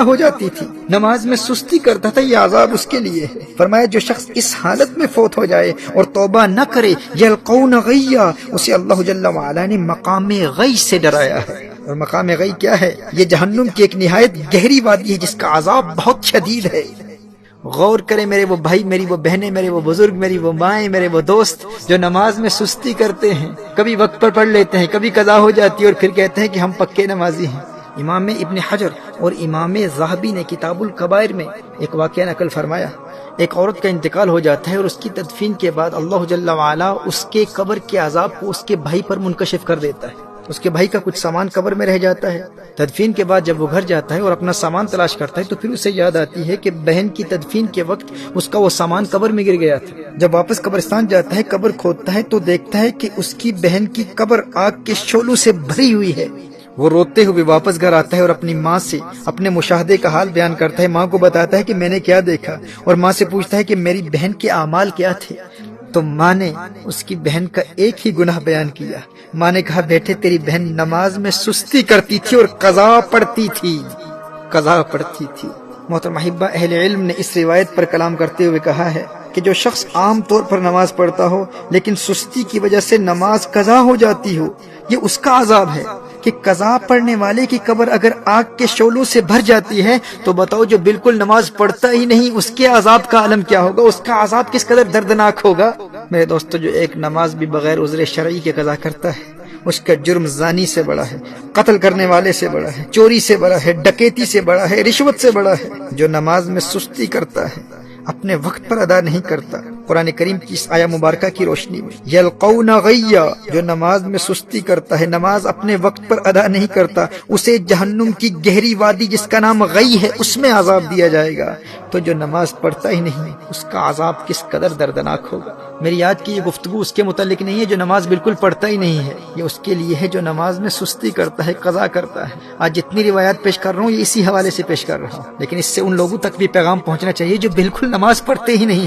ہو جاتی تھی، نماز میں سستی کرتا تھا، یہ عذاب اس کے لیے ہے۔ فرمایا جو شخص اس حالت میں فوت ہو جائے اور توبہ نہ کرے، یلقون غیا، اسے اللہ جل وعلا نے مقام غی سے ڈرایا ہے۔ اور مقام غی کیا ہے؟ یہ جہنم کی ایک نہایت گہری وادی ہے جس کا عذاب بہت شدید ہے۔ غور کریں میرے وہ بھائی، میری وہ بہنیں، میرے وہ بزرگ، میری وہ مائیں، میرے وہ دوست جو نماز میں سستی کرتے ہیں، کبھی وقت پر پڑھ لیتے ہیں، کبھی قضا ہو جاتی ہے اور پھر کہتے ہیں کہ ہم پکے نمازی ہیں۔ امام ابن حجر اور امام ذہبی نے کتاب الکبائر میں ایک واقعہ نقل فرمایا، ایک عورت کا انتقال ہو جاتا ہے اور اس کی تدفین کے بعد اللہ جل وعلا اس کے قبر کے عذاب کو اس کے بھائی پر منکشف کر دیتا ہے۔ اس کے بھائی کا کچھ سامان قبر میں رہ جاتا ہے۔ تدفین کے بعد جب وہ گھر جاتا ہے اور اپنا سامان تلاش کرتا ہے تو پھر اسے یاد آتی ہے کہ بہن کی تدفین کے وقت اس کا وہ سامان قبر میں گر گیا تھا۔ جب واپس قبرستان جاتا ہے، قبر کھودتا ہے تو دیکھتا ہے کہ اس کی بہن کی قبر آگ کے شعلوں سے بھری ہوئی ہے۔ وہ روتے ہوئے واپس گھر آتا ہے اور اپنی ماں سے اپنے مشاہدے کا حال بیان کرتا ہے، ماں کو بتاتا ہے کہ میں نے کیا دیکھا، اور ماں سے پوچھتا ہے کہ میری بہن کے اعمال کیا تھے۔ تو ماں نے اس کی بہن کا ایک ہی گناہ بیان کیا۔ ماں نے کہا بیٹے تیری بہن نماز میں سستی کرتی تھی اور قضا پڑھتی تھی، قضا پڑھتی تھی۔ محترم احبہ، اہل علم نے اس روایت پر کلام کرتے ہوئے کہا ہے کہ جو شخص عام طور پر نماز پڑھتا ہو لیکن سستی کی وجہ سے نماز قضا ہو جاتی ہو، یہ اس کا عذاب ہے کہ قضا پڑھنے والے کی قبر اگر آگ کے شعلوں سے بھر جاتی ہے تو بتاؤ جو بالکل نماز پڑھتا ہی نہیں اس کے عذاب کا عالم کیا ہوگا، اس کا عذاب کس قدر دردناک ہوگا۔ میرے دوستو، جو ایک نماز بھی بغیر عذر شرعی کے قضا کرتا ہے اس کا جرم زانی سے بڑا ہے، قتل کرنے والے سے بڑا ہے، چوری سے بڑا ہے، ڈکیتی سے بڑا ہے، رشوت سے بڑا ہے۔ جو نماز میں سستی کرتا ہے، اپنے وقت پر ادا نہیں کرتا، قرآن کریم کی اس آیہ مبارکہ کی روشنی میں یلقون غیا، جو نماز میں سستی کرتا ہے، نماز اپنے وقت پر ادا نہیں کرتا، اسے جہنم کی گہری وادی جس کا نام غی ہے اس میں عذاب دیا جائے گا۔ تو جو نماز پڑھتا ہی نہیں اس کا عذاب کس قدر دردناک ہوگا۔ میری آج کی یہ گفتگو اس کے متعلق نہیں ہے جو نماز بالکل پڑھتا ہی نہیں ہے، یہ اس کے لیے ہے جو نماز میں سستی کرتا ہے، قضا کرتا ہے۔ آج جتنی روایات پیش کر رہا ہوں یہ اسی حوالے سے پیش کر رہا ہوں، لیکن اس سے ان لوگوں تک بھی پیغام پہنچنا چاہیے جو بالکل نماز پڑھتے ہی نہیں۔